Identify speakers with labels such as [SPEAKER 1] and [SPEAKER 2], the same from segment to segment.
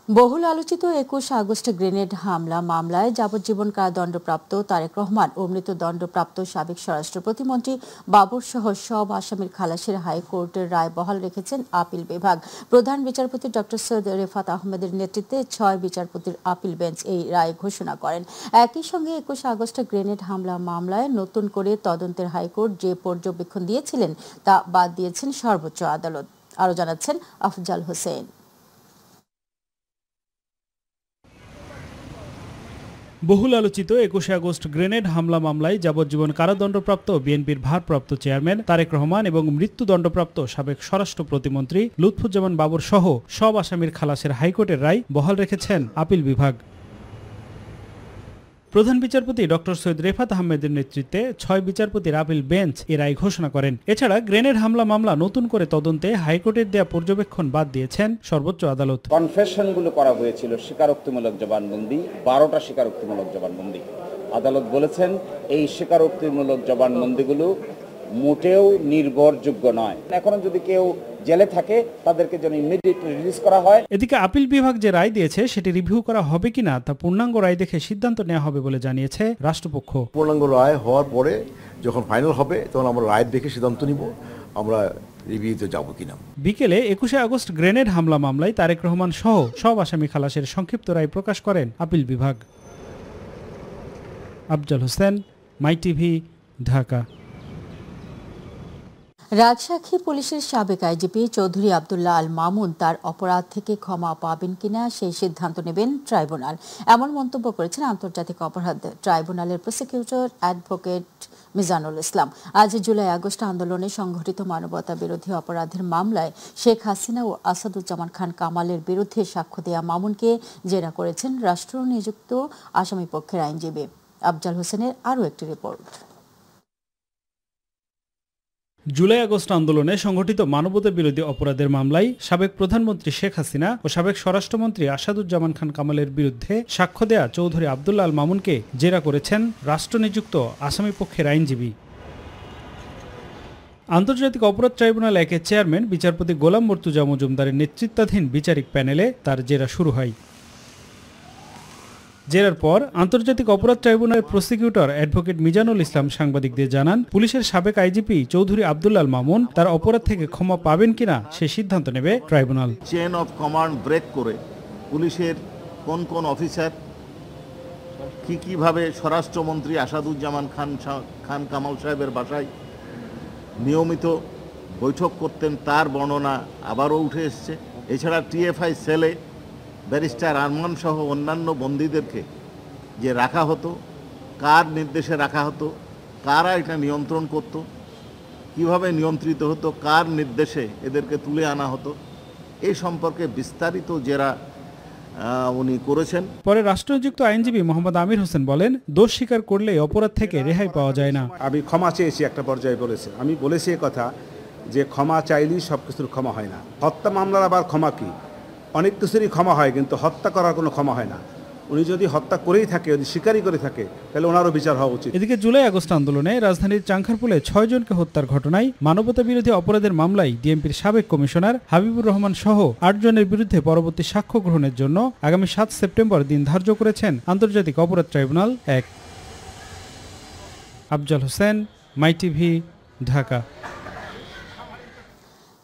[SPEAKER 1] বহুল আলোচিত ২১ August grenade হামলা মামলায় যাবজ্জীবন কারাদণ্ডপ্রাপ্ত তারেক রহমান ও মৃত্যুদণ্ডপ্রাপ্ত সাবেক স্বরাষ্ট্র প্রতিমন্ত্রী বাবর সহ সব আসামির খালাসের হাইকোর্টের রায় বহাল রেখেছেন আপিল বিভাগ। প্রধান বিচারপতি ডক্টর সৈয়দ রেফাত আহমেদের নেতৃত্বে ৬ বিচারপতির আপিল বেঞ্চ এই রায় ঘোষণা করেন। একই সঙ্গে ২১ আগস্ট গ্রেনেড হামলা মামলায় নতুন করে তদন্তের হাইকোর্ট যে পর্যবেক্ষণ দিয়েছিলেন তা বাদ দিয়েছেন সর্বোচ্চ আদালত। আরও জানাচ্ছেন আফজাল হোসেন।
[SPEAKER 2] বহুল আলোচিত ২১ আগস্ট গ্রেনেড হামলা মামলায় যাবজ্জীবন কারাদণ্ডপ্রাপ্ত বিএনপির ভারপ্রাপ্ত চেয়ারম্যান তারেক রহমান এবং মৃত্যুদণ্ডপ্রাপ্ত সাবেক স্বরাষ্ট্র প্রতিমন্ত্রী লুৎফুজ্জামান বাবর সহ সব আসামির খালাসের হাইকোর্টের রায় বহাল রেখেছেন আপিল বিভাগ। প্রধান বিচারপতি ডক্টর সৈয়দ রেফাত আহমেদের নেতৃত্বে ৬ বিচারপতির আপিল বেঞ্চ এ রায় ঘোষণা করেন। এছাড়া গ্রেনেড হামলা মামলা নতুন করে তদন্তে হাইকোর্টের দেয়া পর্যবেক্ষণ বাদ দিয়েছেন সর্বোচ্চ আদালত।
[SPEAKER 3] কনফেশনগুলো করা হয়েছিল স্বীকারোক্তিমূলক জবানবন্দি, ১২টা স্বীকারোক্তিমূলক জবানবন্দি। আদালত বলেছেন এই স্বীকারোক্তিমূলক জবানবন্দিগুলো মোটেও নির্ভরযোগ্য নয়। এখনো যদি কেউ জেলে থাকে তাদেরকে যেন ইমিডিয়েটলি রিলিজ করা হয়।
[SPEAKER 2] এদিকে আপিল বিভাগ যে রায় দিয়েছে সেটি রিভিউ করা হবে কিনা তা পূর্ণাঙ্গ রায় দেখে সিদ্ধান্ত নেওয়া হবে বলে জানিয়েছে রাষ্ট্রপক্ষ।
[SPEAKER 4] পূর্ণাঙ্গ রায় হওয়ার পরে যখন ফাইনাল হবে তখন আমরা রায় দেখে সিদ্ধান্ত নিব আমরা রিভিউতে যাব কিনা।
[SPEAKER 2] বিকেলে ২১ আগস্ট গ্রেনেড হামলা মামলায় তারেক রহমান সহ সব আসামি খালাসের সংক্ষিপ্ত রায় প্রকাশ করেন আপিল বিভাগ। আফজাল হোসেন, মাই টিভি, ঢাকা।
[SPEAKER 1] রাজশাহী পুলিশের সাবেক আইজিপি চৌধুরী আবদুল্লাহ আল মামুন তার অপরাধ থেকে ক্ষমা পাবেন কিনা সেই সিদ্ধান্ত নেবেন ট্রাইব্যুনাল, এমন মন্তব্য করেছেন আন্তর্জাতিক অপরাধ ট্রাইব্যুনালের প্রসিকিউটর অ্যাডভোকেট মিজানুল ইসলাম। আজ জুলাই আগস্ট আন্দোলনে সংঘটিত মানবতা বিরোধী অপরাধের মামলায় শেখ হাসিনা ও আসাদুজ্জামান খান কামালের বিরুদ্ধে সাক্ষ্য দেয়া মামুনকে জেরা করেছেন রাষ্ট্র নিযুক্ত আসামি পক্ষের আইনজীবী। আফজাল হোসেনের আরও একটি রিপোর্ট।
[SPEAKER 2] জুলাই আগস্ট আন্দোলনে সংঘটিত মানবতা বিরোধী অপরাধের মামলায় সাবেক প্রধানমন্ত্রী শেখ হাসিনা ও সাবেক স্বরাষ্ট্রমন্ত্রী আসাদুজ্জামান খান কামালের বিরুদ্ধে সাক্ষ্য দেয়া চৌধুরী আবদুল্লাহ আল মামুনকে জেরা করেছেন রাষ্ট্রনিযুক্ত আসামি পক্ষের আইনজীবী। আন্তর্জাতিক অপরাধ ট্রাইব্যুনাল একের চেয়ারম্যান বিচারপতি গোলাম মর্তুজা মজুমদারের নেতৃত্বাধীন বিচারিক প্যানেলে তার জেরা শুরু হয়। জেরার পর আন্তর্জাতিক অপরাধ ট্রাইব্যুনালের প্রসিকিউটর অ্যাডভোকেট মিজানুল ইসলাম সাংবাদিকদের জানান, পুলিশের সাবেক আইজিপি চৌধুরী আবদুল্লাহ আল মামুন তার অপরাধ থেকে ক্ষমা পাবেন কিনা সে সিদ্ধান্ত নেবে tribunal.
[SPEAKER 5] Chain of command break করে পুলিশের কোন কোন অফিসার কিভাবে স্বরাষ্ট্রমন্ত্রী আসাদুজ্জামান খান কামাল সাহেবের বাসায় নিয়মিত বৈঠক করতেন তার বর্ণনা আবারও উঠে এসছে। এছাড়া টিএফআই সেলে ব্যারিস্টার আরমান সহ অন্যান্য বন্দীদেরকে যে রাখা হতো, কার নির্দেশে রাখা হতো, কারা এটা নিয়ন্ত্রণ করত, কিভাবে নিয়ন্ত্রিত হতো, কার নির্দেশে এদেরকে তুলে আনা হতো, এই সম্পর্কে বিস্তারিত জেরা উনি করেছেন।
[SPEAKER 2] পরে রাষ্ট্রনিযুক্ত আইনজীবী মোহাম্মদ আমির হোসেন বলেন, দোষ স্বীকার করলে অপরাধ থেকে রেহাই পাওয়া যায় না।
[SPEAKER 6] আমি ক্ষমা চেয়েছি একটা পর্যায়ে বলেছে, আমি বলেছি কথা যে ক্ষমা চাইলেই সব কিছুর ক্ষমা হয় না। হত্যা মামলার আবার ক্ষমা কি? অনেক কিছুরই ক্ষমা হয়, কিন্তু হত্যা করার কোনো ক্ষমা হয় না। উনি যদি হত্যা করেই থাকে, যদি স্বীকারই করে থাকে, তাহলে ওনারও বিচার হওয়া উচিত।
[SPEAKER 2] এদিকে জুলাই আগস্ট আন্দোলনে রাজধানীর চাংখারপুলে ৬ জনকে হত্যার ঘটনায় মানবতা বিরোধী অপরাধের মামলায় ডিএমপির সাবেক কমিশনার হাবিবুর রহমান সহ ৮ জনের বিরুদ্ধে পরবর্তী সাক্ষ্য গ্রহণের জন্য আগামী ৭ সেপ্টেম্বর দিন ধার্য করেছেন আন্তর্জাতিক অপরাধ ট্রাইব্যুনাল ১। আফজাল হোসেন, মাই টিভি, ঢাকা।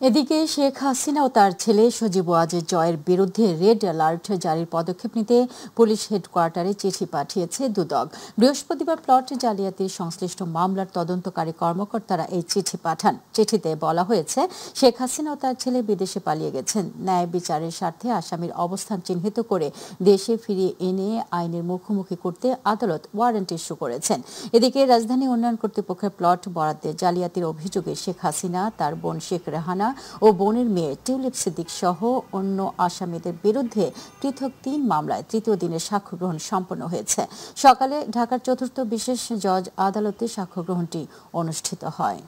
[SPEAKER 1] এদিকে শেখ হাসিনা ও তার ছেলে সজীব ওয়াজেদ জয়ের বিরুদ্ধে রেড অ্যালার্ট জারির পদক্ষেপ নিতে পুলিশ হেডকোয়ার্টারে চিঠি পাঠিয়েছে দুদক। বৃহস্পতিবার প্লট জালিয়াতির সংশ্লিষ্ট মামলার তদন্তকারী কর্মকর্তারা এই চিঠি পাঠান। চিঠিতে বলা হয়েছে, শেখ হাসিনা ও তার ছেলে বিদেশে পালিয়ে গেছেন। ন্যায় বিচারের স্বার্থে আসামির অবস্থান চিহ্নিত করে দেশে ফিরিয়ে এনে আইনের মুখোমুখি করতে আদালত ওয়ারেন্ট ইস্যু করেছেন। এদিকে রাজধানী উন্নয়ন কর্তৃপক্ষের প্লট বরাদ্দে জালিয়াতির অভিযোগে শেখ হাসিনা, তার বোন শেখ রেহানা ও বোনের মেয়ে টিউলিপ সিদ্দিক সহ অন্য আসামিদের বিরুদ্ধে পৃথক ৩ মামলায় তৃতীয় দিনের সাক্ষ্য গ্রহণ সম্পন্ন হয়েছে। সকালে ঢাকার ৪র্থ বিশেষ জজ আদালতে সাক্ষ্য গ্রহণটি অনুষ্ঠিত হয়।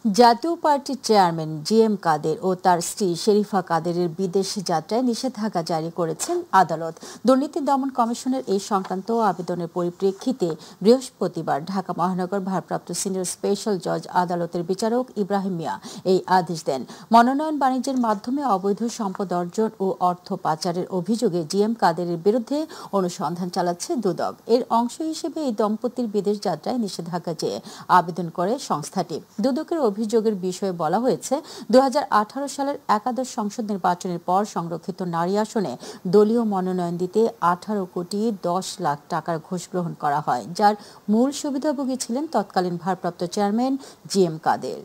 [SPEAKER 1] জাতীয় পার্টির চেয়ারম্যান জিএম কাদের ও তার স্ত্রী শেরিফা কাদেরের বিদেশ যাত্রায় নিষেধাজ্ঞা জারি করেছেন আদালত। দুর্নীতি দমন কমিশনের এই সংক্রান্ত আবেদনের পরিপ্রেক্ষিতে বৃহস্পতিবার ঢাকা মহানগর ভারপ্রাপ্ত সিনিয়র স্পেশাল জজ আদালতের বিচারক ইব্রাহিম মিয়া এই আদেশ দেন। মনোনয়ন বাণিজ্যের মাধ্যমে অবৈধ সম্পদ অর্জন ও অর্থ পাচারের অভিযোগে জিএম কাদেরের বিরুদ্ধে অনুসন্ধান চালাচ্ছে দুদক। এর অংশ হিসেবে এই দম্পতির বিদেশ যাত্রায় নিষেধাজ্ঞা চেয়ে আবেদন করে সংস্থাটি। দুদকের অভিযোগের বিষয়ে বলা হয়েছে 2018 সালের একাদশ সংসদ নির্বাচনের পর সংরক্ষিত নারী আসনে দলীয় মনোনয়ন দিতে 18 কোটি 10 লাখ টাকার ঘুষ গ্রহণ করা হয়, যার মূল সুবিধাভোগী ছিলেন তৎকালীন ভারপ্রাপ্ত চেয়ারম্যান জিএম কাদের।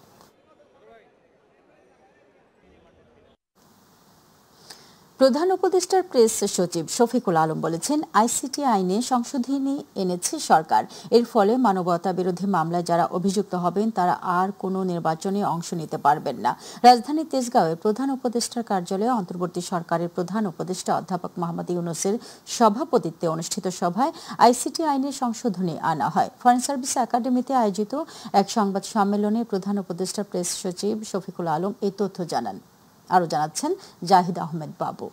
[SPEAKER 1] প্রধান উপদেষ্টার প্রেস সচিব শফিকুল আলম বলেছেন, আইসিটি আইনে সংশোধনী এনেছে সরকার। এর ফলে মানবতা বিরোধী মামলায় যারা অভিযুক্ত হবেন তারা আর কোনো নির্বাচনে অংশ নিতে পারবেন না। রাজধানীর তেজগাঁওয়ে প্রধান উপদেষ্টার কার্যালয়ে অন্তর্বর্তী সরকারের প্রধান উপদেষ্টা অধ্যাপক মোহাম্মদ ইউনূসের সভাপতিত্বে অনুষ্ঠিত সভায় আইসিটি আইনের সংশোধনী আনা হয়। ফরেন সার্ভিস একাডেমিতে আয়োজিত এক সংবাদ সম্মেলনে প্রধান উপদেষ্টার প্রেস সচিব শফিকুল আলম এই তথ্য জানান। আরো জানাচ্ছেন জাহিদ আহমেদ বাবু।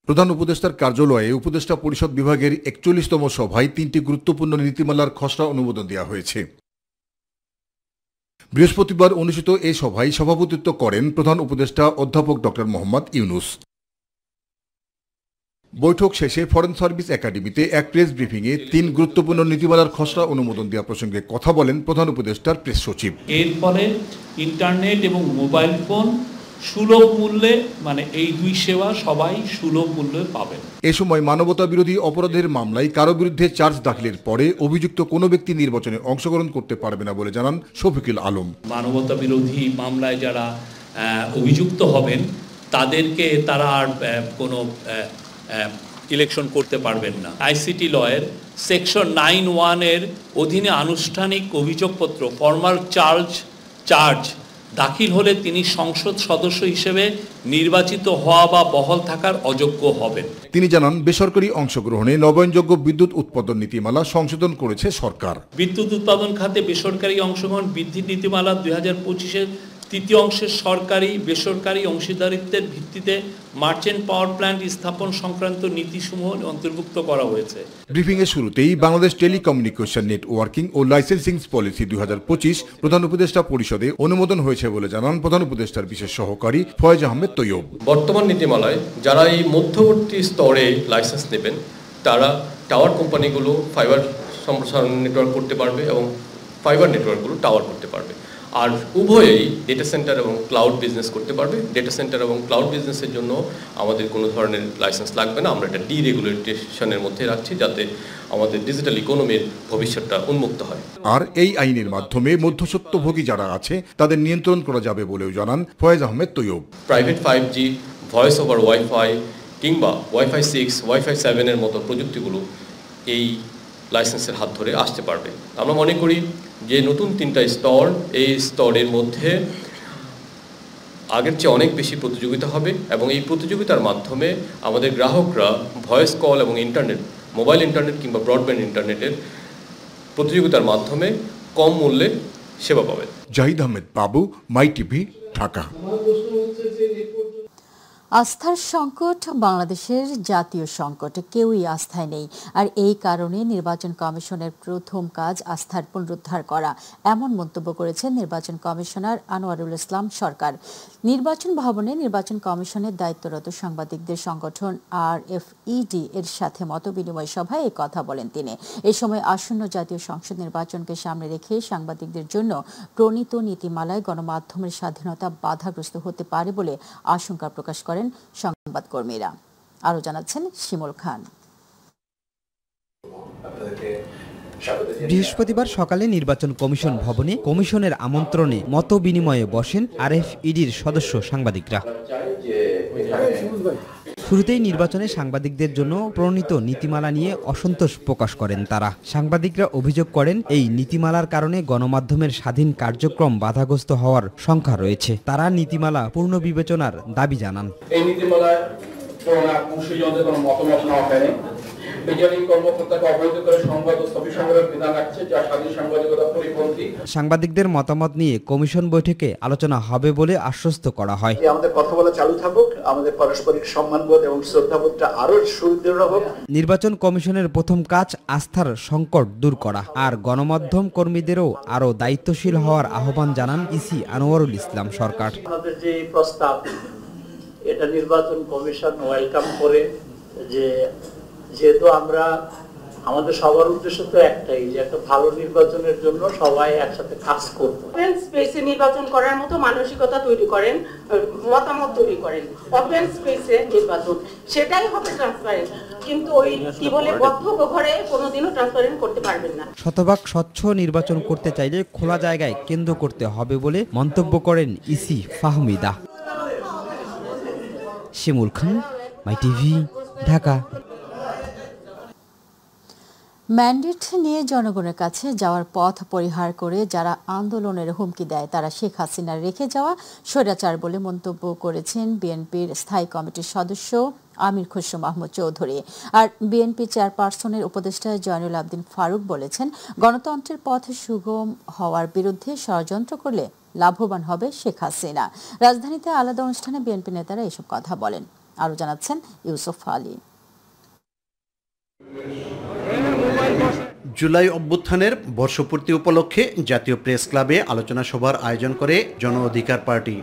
[SPEAKER 7] প্রধান উপদেষ্টার কার্যালয়ে উপদেষ্টা পরিষদ বিভাগের 41তম সভায় 3টি গুরুত্বপূর্ণ নীতিমালার খসড়া অনুমোদন দেওয়া হয়েছে। বৃহস্পতিবার অনুষ্ঠিত এই সভায় সভাপতিত্ব করেন প্রধান উপদেষ্টা অধ্যাপক ডক্টর মোহাম্মদ ইউনূস। বৈঠক শেষে ফরেন সার্ভিস একাডেমিতে এক প্রেস ব্রিফিংয়ে 3 গুরুত্বপূর্ণ নীতিমালার খসড়া অনুমোদন দেওয়া প্রসঙ্গে কথা বলেন প্রধান উপদেষ্টার প্রেস সচিব।
[SPEAKER 8] এর ফলে ইন্টারনেট এবং মোবাইল ফোন সুলভ মূল্যে, মানে এই দুই সেবা সবাই সুলভ মূল্যে পাবেন।
[SPEAKER 7] এ সময় মানবতা বিরোধী অপরাধের মামলায় কারো বিরুদ্ধে চার্জ দাখিলের পরে অভিযুক্ত কোনো ব্যক্তি নির্বাচনে অংশগ্রহণ করতে পারবে না বলে জানান শফিকুল আলম।
[SPEAKER 8] মানবতা বিরোধী মামলায় যারা অভিযুক্ত হবেন তারা আর কোনো ইলেকশন করতে পারবেন না। আইসিটি লয়ের সেকশন 9(1) এর অধীনে আনুষ্ঠানিক অভিযোগপত্র ফর্মাল চার্জ দাখিল হলে তিনি সংসদ সদস্য হিসেবে নির্বাচিত হওয়া বা বহাল থাকার অযোগ্য হবেন।
[SPEAKER 7] তিনি জানান, বেসরকারি অংশগ্রহণে নবায়নযোগ্য বিদ্যুৎ উৎপাদন নীতিমালা সংশোধন করেছে সরকার।
[SPEAKER 8] বিদ্যুৎ উৎপাদন খাতে বেসরকারি অংশগ্রহণ বৃদ্ধির নীতিমালা 2025-এর তৃতীয় অংশের সরকারি বেসরকারি অংশীদারিত্বের ভিত্তিতে মার্চেন্ট পাওয়ার প্ল্যান্ট স্থাপন সংক্রান্ত নীতিসমূহ অন্তর্ভুক্ত করা হয়েছে।
[SPEAKER 7] ব্রিফিংয়ের শুরুতেই বাংলাদেশ টেলিকমিউনিকেশন নেটওয়ার্কিং ও লাইসেন্সিং পলিসি 2025 প্রধান উপদেষ্টা পরিষদে অনুমোদন হয়েছে বলে জানান প্রধান উপদেষ্টার বিশেষ সহকারী ফয়েজ আহমেদ তৈয়ব।
[SPEAKER 9] বর্তমান নীতিমালায় যারা এই মধ্যবর্তী স্তরে লাইসেন্স নেবেন তারা টাওয়ার কোম্পানিগুলো ফাইবার সম্প্রসারণ নেটওয়ার্ক করতে পারবে এবং ফাইবার নেটওয়ার্কগুলো টাওয়ার করতে পারবে। আর উভয়েই ডেটা সেন্টার এবং ক্লাউড বিজনেস করতে পারবে। ডেটা সেন্টার এবং ক্লাউড বিজনেসের জন্য আমাদের কোনো ধরনের লাইসেন্স লাগবে না। আমরা এটা ডিরেগুলেটেশনের মধ্যে রাখছি যাতে আমাদের ডিজিটাল ইকোনমির ভবিষ্যৎটা উন্মুক্ত হয়।
[SPEAKER 7] আর এই আইনের মাধ্যমে মধ্যস্বত্বভোগী যারা আছে তাদের নিয়ন্ত্রণ করা যাবে বলেও জানান Foyez Ahmed Taiyeb.
[SPEAKER 9] Private 5G, voice over WiFi কিংবা ওয়াইফাই 6, ওয়াইফাই 7 এর মতো প্রযুক্তিগুলো এই লাইসেন্সের হাত ধরে আসতে পারবে। আমরা মনে করি যে নতুন 3টা স্তর, এই স্তরের মধ্যে আগের চেয়ে অনেক বেশি প্রতিযোগিতা হবে এবং এই প্রতিযোগিতার মাধ্যমে আমাদের গ্রাহকরা ভয়েস কল এবং ইন্টারনেট, মোবাইল ইন্টারনেট কিংবা ব্রডব্যান্ড ইন্টারনেটের প্রতিযোগিতার মাধ্যমে কম মূল্যে সেবা পাবে।
[SPEAKER 7] জাহিদ আহমেদ বাবু, মাই টিভি, ঢাকা।
[SPEAKER 1] আস্থার সংকট বাংলাদেশের জাতীয় সংকট, কেউই আস্থায় নেই। আর এই কারণে নির্বাচন কমিশনের প্রথম কাজ আস্থার পুনরুদ্ধার করা, এমন মন্তব্য করেছেন নির্বাচন কমিশনার আনোয়ারুল ইসলাম সরকার। নির্বাচন ভবনে নির্বাচন কমিশনের দায়িত্বরত সাংবাদিকদের সংগঠন RFED এর সাথে মতবিনিময় সভায় এই কথা বলেন তিনি। এই সময় আসন্ন জাতীয় সংসদ নির্বাচনকে সামনে রেখে সাংবাদিকদের জন্য প্রণীত নীতিমালায় গণমাধ্যমের স্বাধীনতা বাধাগ্রস্ত হতে পারে বলে আশঙ্কা প্রকাশ করেন সংবাদকর্মীরা। আরো জানাচ্ছেন শিমুল খান।
[SPEAKER 10] বৃহস্পতিবার সকালে নির্বাচন কমিশন ভবনে কমিশনের আমন্ত্রণে মত বিনিময়ে বসেন RFEDর সদস্য সাংবাদিকরা। শুরুতেই নির্বাচনে সাংবাদিকদের জন্য প্রণীত নীতিমালা নিয়ে অসন্তোষ প্রকাশ করেন তারা। সাংবাদিকরা অভিযোগ করেন এই নীতিমালার কারণে গণমাধ্যমের স্বাধীন কার্যক্রম বাধাগ্রস্ত হওয়ার সংখ্যা রয়েছে। তারা নীতিমালা পূর্ণ বিবেচনার দাবি জানান।
[SPEAKER 11] এই নীতিমালায় কোনো মতামত নেওয়া হয়নি রিটার্নিং কর্মকর্তাকে অবহিত করে সংবাদ ও ছবি সংগ্রহের বিধান রাখছে, যা স্বাধীন সাংবাদিকতা পরিপন্থী।
[SPEAKER 10] সাংবাদিকদের মতামত নিয়ে কমিশন বৈঠকে আলোচনা হবে বলে আশ্বস্ত করা হয়।
[SPEAKER 12] আমাদের কথা বলা চালু থাকুক, আমাদের পারস্পরিক সম্মানবোধ এবং শ্রদ্ধাবোধটা আরো সুদৃঢ় হোক।
[SPEAKER 10] নির্বাচন কমিশনের প্রথম কাজ আস্থার সংকট দূর করা, আর গণমাধ্যম কর্মীদেরও আরো দায়িত্বশীল হওয়ার আহ্বান জানান ইসি আনোয়ারুল ইসলাম সরকার।
[SPEAKER 12] আমাদের যে প্রস্তাব, এটা নির্বাচন কমিশন ওয়েলকাম করে, যেহেতু আমাদের সবার উদ্দেশ্য তো একটাই, যে একটা ভালো নির্বাচনের জন্য সবাই একসাথে কাজ করব।
[SPEAKER 13] ওপেন স্পেসে নির্বাচন করার মতো মানসিকতা তৈরি করেন, মতামত তৈরি করেন। ওপেন স্পেসে নির্বাচন, সেটাই হবে ট্রান্সপারেন্ট। কিন্তু ওই কি বলে বদ্ধ ঘরে কোনোদিনও ট্রান্সপারেন্ট করতে পারবেন না।
[SPEAKER 10] শতভাগ স্বচ্ছ নির্বাচন করতে চাইলে খোলা জায়গায় কেন্দ্র করতে হবে বলে মন্তব্য করেন ইসি ফাহমিদা। শিমুল খান, মাই টিভি, ঢাকা।
[SPEAKER 1] ম্যান্ডেট নিয়ে জনগণের কাছে যাওয়ার পথ পরিহার করে যারা আন্দোলনের হুমকি দেয় তারা শেখ হাসিনার রেখে যাওয়া স্বৈরাচার বলে মন্তব্য করেছেন বিএনপির স্থায়ী কমিটির সদস্য আমির খসরু মাহমুদ চৌধুরী। আর বিএনপি চেয়ারপারসনের উপদেষ্টা জয়নুল আবদিন ফারুক বলেছেন, গণতন্ত্রের পথ সুগম হওয়ার বিরুদ্ধে ষড়যন্ত্র করলে লাভবান হবে শেখ হাসিনা। রাজধানীতে আলাদা অনুষ্ঠানে বিএনপি নেতারা এসব কথা বলেন। আরও জানাচ্ছেন ইউসুফ আলী।
[SPEAKER 14] জুলাই অভ্যুত্থানের বর্ষপূর্তি উপলক্ষে জাতীয় প্রেস ক্লাবে আলোচনা সভার আয়োজন করে জন অধিকার পার্টি।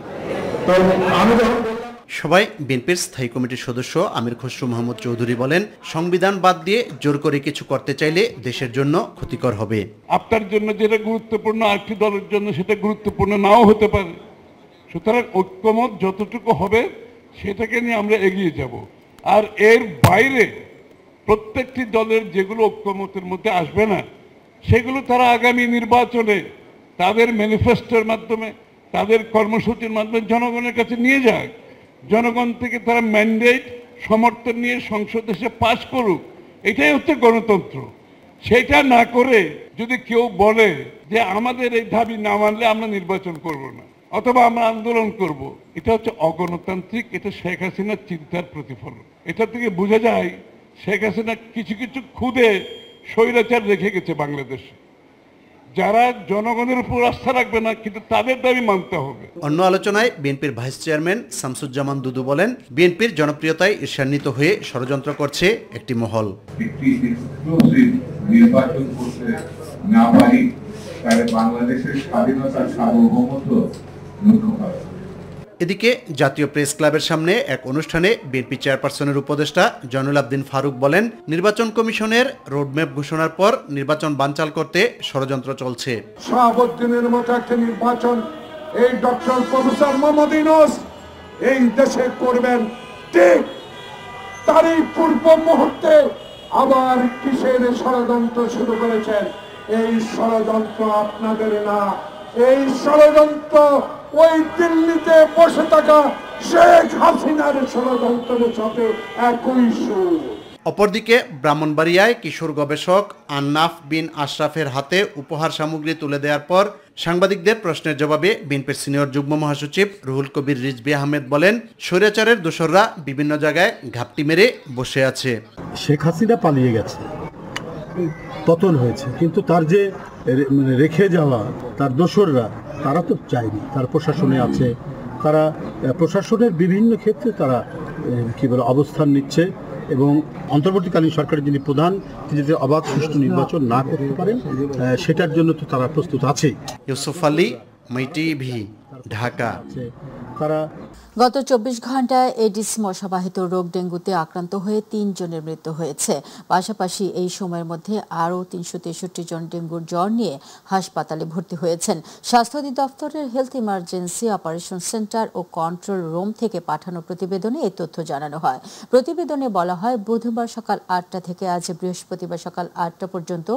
[SPEAKER 14] সবাই বিএনপির স্থায়ী কমিটির সদস্য আমির খসরু মাহমুদ চৌধুরী বলেন, সংবিধান বাদ দিয়ে জোর করে কিছু করতে চাইলে দেশের জন্য ক্ষতিকর হবে।
[SPEAKER 15] আপনার জন্য যেটা গুরুত্বপূর্ণ আরেকটি দলের জন্য সেটা গুরুত্বপূর্ণ নাও হতে পারে। সুতরাং ঐক্যমত যতটুকু হবে সেটাকে নিয়ে আমরা এগিয়ে যাব। আর এর বাইরে প্রত্যেকটি দলের যেগুলো ঐক্যমতের মধ্যে আসবে না, সেগুলো তারা আগামী নির্বাচনে তাদের ম্যানিফেস্টোর মাধ্যমে, তাদের কর্মসূচির মাধ্যমে জনগণের কাছে নিয়ে যাক। জনগণ থেকে তারা ম্যান্ডেট সমর্থন নিয়ে সংসদে এসে পাশ করুক। এটাই হচ্ছে গণতন্ত্র। সেটা না করে যদি কেউ বলে যে আমাদের এই দাবি না মানলে আমরা নির্বাচন করব না অথবা আমরা আন্দোলন করব, এটা হচ্ছে অগণতান্ত্রিক। এটা শেখ হাসিনার চিন্তার প্রতিফলন। এটা থেকে বোঝা যায় শেখ হাসিনা কিছু কিছু খুদে স্বৈরাচার রেখে গেছে বাংলাদেশে, যারা জনগণের উপর আস্থা রাখবে না, কিন্তু তাদের দাবি মানতে হবে।
[SPEAKER 14] অন্য আলোচনায় বিএনপির ভাইস চেয়ারম্যান শামসুজ্জামান দুদু বলেন, বিএনপির জনপ্রিয়তায় ঈর্ষান্বিত হয়ে ষড়যন্ত্র করছে একটি মহল।
[SPEAKER 16] নির্বাচন করতে না পারি তাহলে বাংলাদেশের স্বাধীনতার সার্বভৌমত্ব লক্ষ্য করা।
[SPEAKER 14] এদিকে জাতীয় প্রেস ক্লাবের সামনে এক অনুষ্ঠানে বিএনপি চেয়ারপারসনের উপদেষ্টা জয়নুল আবদিন ফারুক বলেন, নির্বাচন কমিশনের রোডম্যাপ ঘোষণার পর নির্বাচন বানচাল করতে ষড়যন্ত্র চলছে।
[SPEAKER 16] শাহাবুদ্দিনের মতো একটা নির্বাচন এই ডক্টর প্রফেসর মোহাম্মদ ইউনূস এই দেশে করবেন, ঠিক তারই পূর্ব মুহূর্তে আবার কিসের ষড়যন্ত্র শুরু করেছেন। এই ষড়যন্ত্র আপনাদের না, এই ষড়যন্ত্র ওই দিল্লিতে বসে থাকা শেখ হাসিনার ষড়যন্ত্রের সাথে একই সুর।
[SPEAKER 14] অপরদিকে ব্রাহ্মণবাড়িয়ায় কিশোর গবেষক আন্নাফ বিন আশরাফের হাতে উপহার সামগ্রী তুলে দেওয়ার পর সাংবাদিকদের প্রশ্নের জবাবে বিএনপির সিনিয়র যুগ্ম মহাসচিব রুহুল কবির রিজভী আহমেদ বলেন, স্বৈরাচারের দোসররা বিভিন্ন জায়গায় ঘাপটি মেরে বসে আছে।
[SPEAKER 17] শেখ হাসিনা পালিয়ে গেছে, পতন হয়েছে, কিন্তু তার যে রেখে যাওয়া তার দোসররা তারা তো চায়নি। তার প্রশাসনে আছে, তারা প্রশাসনের বিভিন্ন ক্ষেত্রে তারা অবস্থান নিচ্ছে এবং অন্তর্বর্তীকালীন সরকারের যিনি প্রধান, তিনি যদি অবাধ সুষ্ঠু নির্বাচন না করতে পারেন সেটার জন্য তো তারা প্রস্তুত আছে।
[SPEAKER 14] ইউসুফ আলী, মাই টিভি, ঢাকা।
[SPEAKER 1] গত 24 ঘন্টায় এডিস মশাবাহিত রোগ ডেঙ্গুতে আক্রান্ত হয়ে 3 জনের মৃত্যু হয়েছে। পাশাপাশি এই সময়ের মধ্যে আরও 363 জন ডেঙ্গুর জ্বর নিয়ে হাসপাতালে ভর্তি হয়েছেন। স্বাস্থ্য অধিদপ্তরের হেলথ ইমার্জেন্সি অপারেশন সেন্টার ও কন্ট্রোল রুম থেকে পাঠানো প্রতিবেদনে এই তথ্য জানানো হয়। প্রতিবেদনে বলা হয়, বুধবার সকাল 8টা থেকে আজ বৃহস্পতিবার সকাল 8টা পর্যন্ত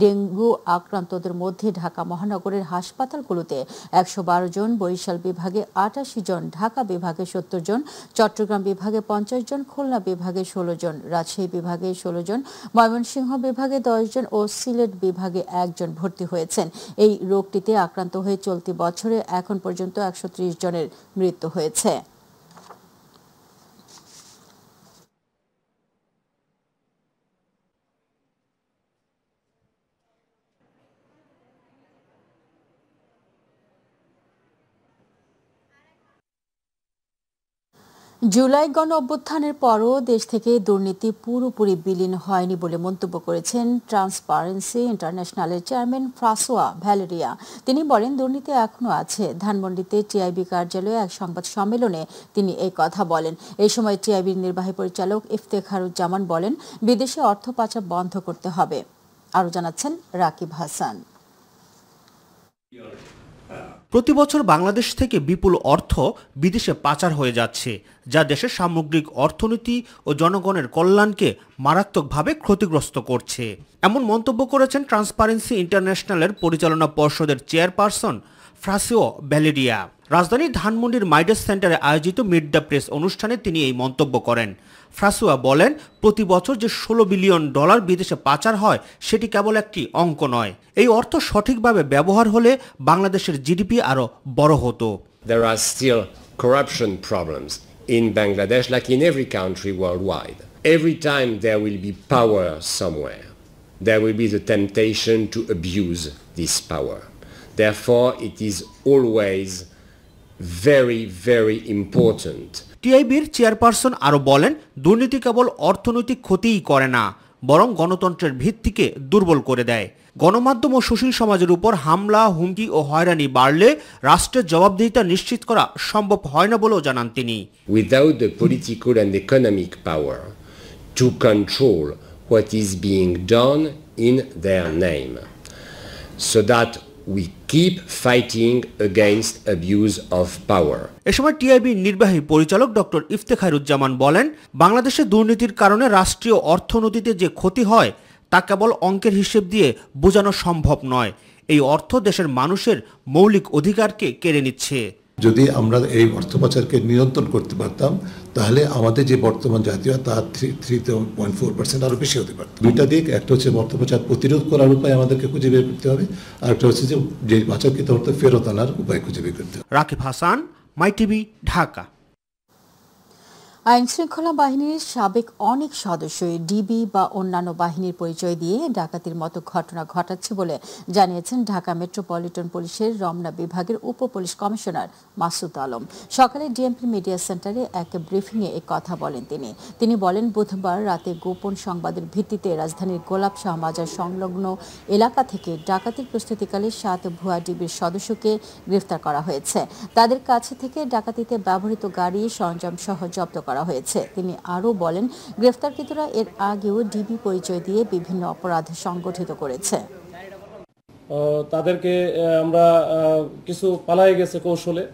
[SPEAKER 1] ডেঙ্গু আক্রান্তদের মধ্যে ঢাকা মহানগরের হাসপাতালগুলোতে 112 জন, বরিশাল বিভাগে 88 জন, ঢাকা বিভাগে 70 জন, চট্টগ্রাম বিভাগে 50 জন, খুলনা বিভাগে 16 জন, রাজশাহী বিভাগে 16 জন, ময়মনসিংহ বিভাগে 10 জন ও সিলেট বিভাগে 1 জন ভর্তি হয়েছেন। এই রোগটিতে আক্রান্ত হয়ে চলতি বছরে এখন পর্যন্ত 130 জনের মৃত্যু হয়েছে। জুলাই গণ অভ্যুত্থানের পরও দেশ থেকে দুর্নীতি পুরোপুরি বিলীন হয়নি বলে মন্তব্য করেছেন ট্রান্সপারেন্সি ইন্টারন্যাশনালের চেয়ারম্যান ফ্রাসোয়া ভ্যালেরিয়া। তিনি বলেন, দুর্নীতি এখনো আছে। ধানমন্ডিতে টিআইবি কার্যালয়ে এক সংবাদ সম্মেলনে তিনি এই কথা বলেন। এই সময় টিআইবির নির্বাহী পরিচালক ইফতেখারুজ্জামান বলেন, বিদেশে অর্থ পাচার বন্ধ করতে হবে। আরও জানাচ্ছেন রাকিব হাসান।
[SPEAKER 18] প্রতি বছর বাংলাদেশ থেকে বিপুল অর্থ বিদেশে পাচার হয়ে যাচ্ছে, যা দেশের সামগ্রিক অর্থনীতি ও জনগণের কল্যাণকে মারাত্মকভাবে ক্ষতিগ্রস্ত করছে। এমন মন্তব্য করেছেন ট্রান্সপারেন্সি ইন্টারন্যাশনালের পরিচালনা পর্ষদের চেয়ারপারসন ফ্রাসোয়া ভ্যালেরিয়া। রাজধানীর ধানমন্ডির মাইডাস সেন্টারে আয়োজিত মিট দ্য প্রেস অনুষ্ঠানে তিনি এই মন্তব্য করেন। ফ্রাসোয়া বলেন, প্রতি বছর যে $16 বিলিয়ন বিদেশে পাচার হয় সেটি কেবল একটি অঙ্ক নয়। এই অর্থ সঠিকভাবে ব্যবহার হলে বাংলাদেশের জিডিপি আরো বড় হতো।
[SPEAKER 19] There are still corruption problems in Bangladesh like in every country worldwide. Every time there will be power somewhere, there will be the temptation to abuse this power. Therefore, it is always very, very important.
[SPEAKER 18] টিআইবির chairperson আরো বলেন, দুর্নীতি কেবল অর্থনৈতিক ক্ষতিই করে না, বরং গণতন্ত্রের ভিত্তিকে দুর্বল করে দেয়। গণমাধ্যম ও সুশীল সমাজের উপর হামলা, হুমকি ও হয়রানি বাড়লে রাষ্ট্রের জবাবদিহিতা নিশ্চিত করা সম্ভব হয় না বলেও জানান তিনি।
[SPEAKER 19] Without the political and economic power to control what is being done in their name, so that we keep fighting against abuse of power.
[SPEAKER 18] এ সময় টিআইবির নির্বাহী পরিচালক ডক্টর ইফতেখারুজ্জামান বলেন, বাংলাদেশে দুর্নীতির কারণে রাষ্ট্রীয় অর্থনীতিতে যে ক্ষতি হয় তা কেবল অঙ্কের হিসেব দিয়ে বোঝানো সম্ভব নয়। এই অর্থ দেশের মানুষের মৌলিক অধিকারকে কেড়ে নিচ্ছে।
[SPEAKER 20] যদি আমরা এই অর্থ পাচারকে নিয়ন্ত্রণ করতে পারতাম, তাহলে আমাদের যে বর্তমান জাতীয় তার 3.4% আরো বেশি হতে পারত। দুইটা দিক, একটা হচ্ছে অর্থ পাচার প্রতিরোধ করার উপায় আমাদেরকে খুঁজে বের করতে হবে, আর একটা হচ্ছে যে পাচারকৃত অর্থ ফেরত আনার উপায় খুঁজে বের করতে হবে।
[SPEAKER 18] রাকিব হাসান, মাই টিভি, ঢাকা।
[SPEAKER 1] আইন শৃঙ্খলা বাহিনীর সাবেক অনেক সদস্যই ডিবি বা অন্যান্য বাহিনীর পরিচয় দিয়ে ডাকাতির মতো ঘটনা ঘটাচ্ছে বলে জানিয়েছেন ঢাকা মেট্রোপলিটন পুলিশের রমনা বিভাগের উপ পুলিশ কমিশনার মাসুদ আলম। সকালে ডিএমপি মিডিয়া সেন্টারে এক ব্রিফিংয়ে এই কথা বলেন তিনি বলেন, বুধবার রাতে গোপন সংবাদের ভিত্তিতে রাজধানীর গোলাপ শাহ মাজার সংলগ্ন এলাকা থেকে ডাকাতির প্রস্তুতিকালে 7 ভুয়া ডিবির সদস্যকে গ্রেফতার করা হয়েছে। তাদের কাছে থেকে ডাকাতিতে ব্যবহৃত গাড়ি সরঞ্জাম সহ জব্দ করা হয়েছে। তিনি আরও বলেন, গ্রেফতারকৃতরা এর আগেও ডিবি পরিচয় দিয়ে বিভিন্ন অপরাধ সংগঠিত করেছে।
[SPEAKER 21] তাদেরকে আমরা কিছু পালাই গেছে কৌশলে,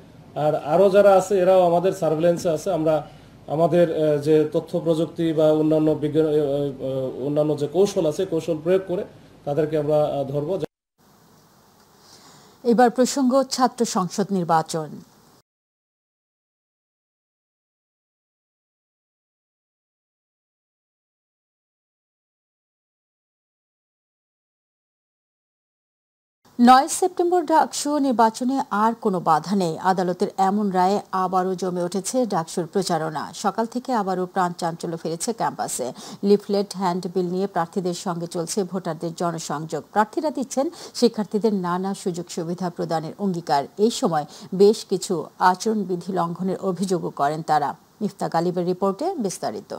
[SPEAKER 21] আর আরও যারা আছে এরাও আমাদের সার্ভেলেন্সে আছে। আমরা আমাদের যে তথ্য প্রযুক্তি বা অন্যান্য বিজ্ঞান অন্যান্য যে কৌশল আছে, কৌশল প্রয়োগ করে তাদেরকে আমরা ধরব।
[SPEAKER 1] এবার প্রসঙ্গ ছাত্র সংসদ নির্বাচন। 9 সেপ্টেম্বর ডাকসু নির্বাচনে আর কোনো বাধা নেই। আদালতের এমন রায়ে আবারও জমে উঠেছে ডাকসুর প্রচারণা। সকাল থেকে আবারও প্রাণ চাঞ্চল্য ফিরেছে ক্যাম্পাসে। লিফলেট, হ্যান্ডবিল নিয়ে প্রার্থীদের সঙ্গে চলছে ভোটারদের জনসংযোগ। প্রার্থীরা দিচ্ছেন শিক্ষার্থীদের নানা সুযোগ সুবিধা প্রদানের অঙ্গীকার। এই সময় বেশ কিছু আচরণবিধি লঙ্ঘনের অভিযোগও করেন তারা। মিফতা গালিবের রিপোর্টে বিস্তারিত।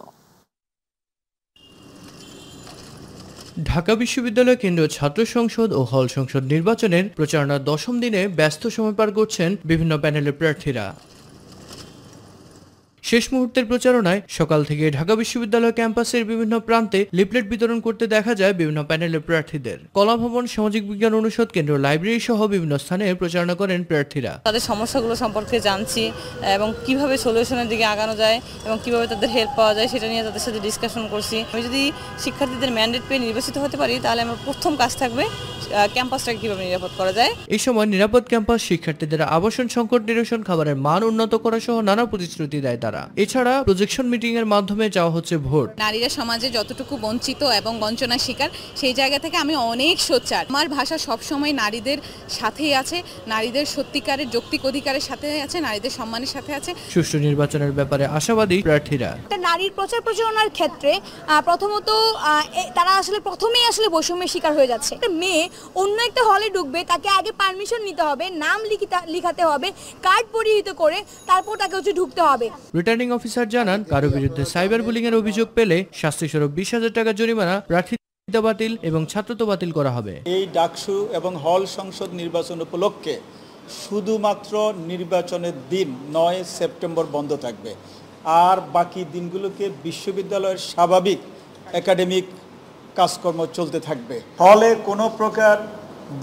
[SPEAKER 22] ঢাকা বিশ্ববিদ্যালয় কেন্দ্রীয় ছাত্র সংসদ ও হল সংসদ নির্বাচনের প্রচারণার 10ম দিনে ব্যস্ত সময় পার করছেন বিভিন্ন প্যানেলের প্রার্থীরা। শেষ মুহূর্তের প্রচারণায় সকাল থেকে ঢাকা বিশ্ববিদ্যালয় ক্যাম্পাসের বিভিন্ন প্রান্তে লিফলেট বিতরণ করতে দেখা যায় বিভিন্ন প্যানেলের প্রার্থীদের। কলাভবন, সামাজিক বিজ্ঞান অনুষদ, কেন্দ্রীয় লাইব্রেরি সহ বিভিন্ন স্থানে প্রচারণা করেন প্রার্থীরা।
[SPEAKER 23] তাদের সমস্যাগুলো সম্পর্কে জানছি এবং কিভাবে সলিউশনের দিকে আগানো যায় এবং কিভাবে তাদের হেল্প পাওয়া যায় সেটা নিয়ে তাদের সাথে ডিসকাশন করছি। আমি যদি শিক্ষার্থীদের ম্যান্ডেট পেয়ে নির্বাচিত হতে পারি তাহলে আমার প্রথম কাজ থাকবে ক্যাম্পাসটাকে কিভাবে নিরাপদ করা যায়।
[SPEAKER 22] এই সময় নিরাপদ ক্যাম্পাস, শিক্ষার্থীদের আবাসন সংকট নিরসন, খাবারের মান উন্নত করা সহ নানা প্রতিশ্রুতি দেয় তারা। এছাড়া প্রজেকশন মিটিং এর মাধ্যমে চাওয়া হচ্ছে ভোট।
[SPEAKER 24] নারীরা সমাজে যতটুকু বঞ্চিত এবং বঞ্চনার শিকার, সেই জায়গা থেকে আমি অনেক সোচ্চার। আমার ভাষা সবসময় নারীদের সাথেই আছে, নারীদের সত্যিকারের যৌক্তিক অধিকারের সাথে আছে, নারীদের সম্মানের সাথে আছে।
[SPEAKER 22] সুষ্ঠু নির্বাচনের ব্যাপারে আশাবাদী প্রার্থীরা।
[SPEAKER 25] নারীর প্রচার প্রচারণার ক্ষেত্রে প্রথমত তারা প্রথমেই বৈষম্যের শিকার হয়ে যাচ্ছে। একটা মেয়ে অন্য একটা হলে ঢুকবে, তাকে আগে পারমিশন নিতে হবে, নাম লিখাতে হবে, কার্ড পরিহিত করে তারপর তাকে ঢুকতে হবে।
[SPEAKER 22] রিটার্নিং অফিসার জানান, কারো বিরুদ্ধে সাইবার বুলিং এর অভিযোগ পেলে শাস্তিস্বরূপ 20,000 টাকা জরিমানা, প্রার্থিতা বাতিল এবং ছাত্রত্ব বাতিল করা হবে।
[SPEAKER 2] এই ডাকসু এবং হল সংসদ নির্বাচন উপলক্ষে শুধুমাত্র নির্বাচনের দিন 9 সেপ্টেম্বর বন্ধ থাকবে, আর বাকি দিনগুলোকে বিশ্ববিদ্যালয়ের স্বাভাবিক একাডেমিক কাজকর্ম চলতে থাকবে। হলে কোনো প্রকার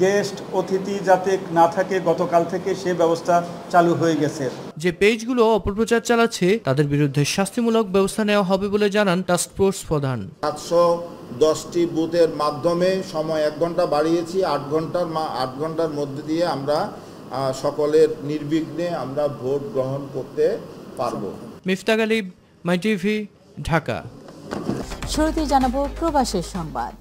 [SPEAKER 2] গেস্ট অতিথি যাতে না থাকে, গতকাল থেকে সে ব্যবস্থা চালু হয়ে গেছে।
[SPEAKER 22] যে পেজগুলো অপপ্রচার চালাচ্ছে তাদের বিরুদ্ধে শাস্তিমূলক ব্যবস্থা নেওয়া হবে বলে জানান টাস্কফোর্স প্রধান।
[SPEAKER 3] 710টি বুথের মাধ্যমে সময় 1 ঘন্টা বাড়িয়েছি, 8 ঘন্টার মধ্যে দিয়ে আমরা সকলের নির্বিঘ্নে আমরা ভোট গ্রহণ করতে পারবো।
[SPEAKER 22] মিফতাক আলী, মাই টিভি, ঢাকা।
[SPEAKER 1] শুরুতে জানাবো প্রবাসের সংবাদ।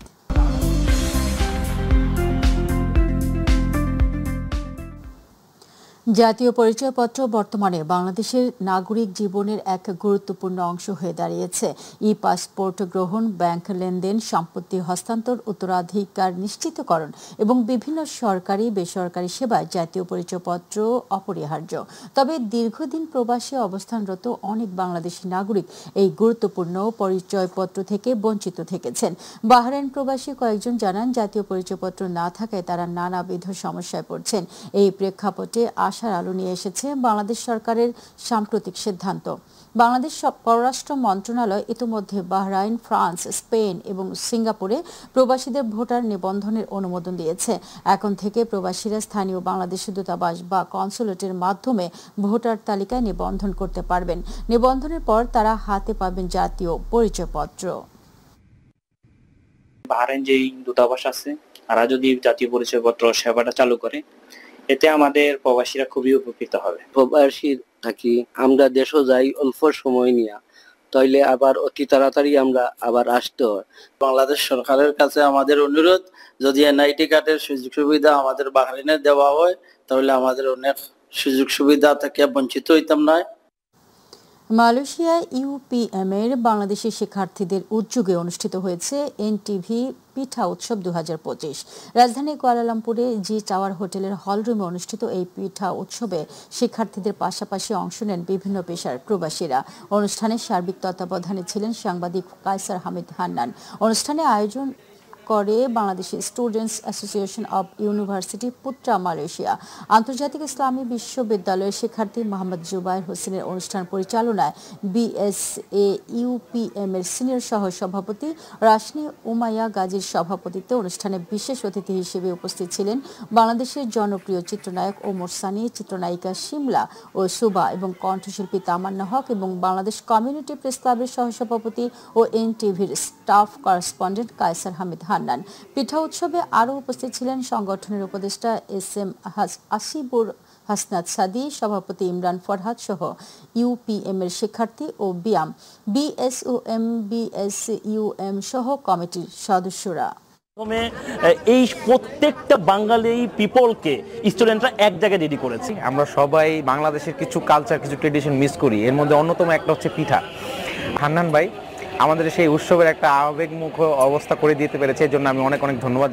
[SPEAKER 1] জাতীয় পরিচয়পত্র বর্তমানে বাংলাদেশের নাগরিক জীবনের এক গুরুত্বপূর্ণ অংশ হয়ে দাঁড়িয়েছে। ই পাসপোর্ট গ্রহণ, ব্যাংক লেনদেন, সম্পত্তি হস্তান্তর, উত্তরাধিকার নিশ্চিতকরণ এবং বিভিন্ন সরকারি বেসরকারি সেবায় জাতীয় পরিচয়পত্র অপরিহার্য। তবে দীর্ঘদিন প্রবাসে অবস্থানরত অনেক বাংলাদেশি নাগরিক এই গুরুত্বপূর্ণ পরিচয়পত্র থেকে বঞ্চিত থেকেছেন। বাহরাইন প্রবাসী কয়েকজন জানান, জাতীয় পরিচয়পত্র না থাকায় তারা নানাবিধ সমস্যায় পড়ছেন। এই প্রেক্ষাপটে আশার আলো নিয়ে এসেছে বাংলাদেশ সরকারের সাম্প্রতিক সিদ্ধান্ত। বাংলাদেশ পররাষ্ট্র মন্ত্রণালয় ইতিমধ্যে বাহরাইন, ফ্রান্স, স্পেন এবং সিঙ্গাপুরে প্রবাসীদের ভোটার নিবন্ধনের অনুমোদন দিয়েছে। এখন থেকে প্রবাসীরা স্থানীয় বাংলাদেশি দূতাবাস বা কনসুলেটের মাধ্যমে ভোটার তালিকায় নিবন্ধন করতে পারবেন। নিবন্ধনের পর তারা হাতে পাবেন জাতীয় পরিচয়পত্র।
[SPEAKER 4] বাহরাইন যেই দূতাবাস আছে তারা যদি জাতীয় পরিচয়পত্র সেবাটা চালু করে, এতে আমাদের প্রবাসীরা খুবই উপকৃত হবে।
[SPEAKER 5] প্রবাসী থাকি আমরা দেশও যাই অল্প সময় নিয়ে, তাইলে আবার অতি তাড়াতাড়ি আমরা আবার আসতে হয়। বাংলাদেশ সরকারের কাছে আমাদের অনুরোধ, যদি এনআইটি কার্ডের সুযোগ সুবিধা আমাদের বাহরাইনে দেওয়া হয় তাহলে আমাদের অনেক সুযোগ সুবিধা থেকে বঞ্চিত হইতাম না।
[SPEAKER 1] মালয়েশিয়ায় ইউপিএম এর বাংলাদেশি শিক্ষার্থীদের উদ্যোগে অনুষ্ঠিত হয়েছে এনটিভি পিঠা উৎসব 2025। রাজধানী কুয়ালালামপুরে জি টাওয়ার হোটেলের হলরুমে অনুষ্ঠিত এই পিঠা উৎসবে শিক্ষার্থীদের পাশাপাশি অংশ নেন বিভিন্ন পেশার প্রবাসীরা। অনুষ্ঠানে সার্বিক তত্ত্বাবধানে ছিলেন সাংবাদিক কায়সার হামিদ হান্নান। অনুষ্ঠানে আয়োজন করে Bangladeshi students association of university পুত্রা Malaysia. আন্তর্জাতিক ইসলামী বিশ্ববিদ্যালয়ের শিক্ষার্থী মোহাম্মদ জুবায়ের হোসেনের অনুষ্ঠান পরিচালনায় বিএসএ ইউপিএম এর সিনিয়র সহ সভাপতি রাশনি উমাইয়া গাজীর সভাপতিত্বে অনুষ্ঠানে বিশেষ অতিথি হিসেবে উপস্থিত ছিলেন বাংলাদেশের জনপ্রিয় চিত্রনায়ক ওমর সানি, চিত্রনায়িকা শিমলা ও সুবা এবং কণ্ঠশিল্পী তামান্না হক এবং বাংলাদেশ কমিউনিটি প্রেস ক্লাবের সহসভাপতি ও এনটিভির স্টাফ করেসপন্ডেন্ট কায়সার হামিদ হান্নান। পিঠা উৎসবে আরও উপস্থিত ছিলেন সংগঠনের উপদেষ্টা এসএম আসিবুর হাসনাত সাদি, সভাপতি ইমরান ফরহাদ সহ ইউপিএম এর শিক্ষার্থী ও বিএসইউএম সহ কমিটির সদস্যরা।
[SPEAKER 6] এই প্রত্যেকটা বাঙালি পিপলকে স্টুডেন্টরা এক জায়গায় রেডি করেছে।
[SPEAKER 26] আমরা সবাই বাংলাদেশের কিছু কালচার, কিছু ট্রেডিশন মিস করি। এর মধ্যে অন্যতম একটা হচ্ছে পিঠা। হান্নান ভাই আমাদের সেই উৎসবের একটা আবেগমুখ অবস্থা করে দিতে পেরেছে, এর জন্য আমি অনেক অনেক ধন্যবাদ।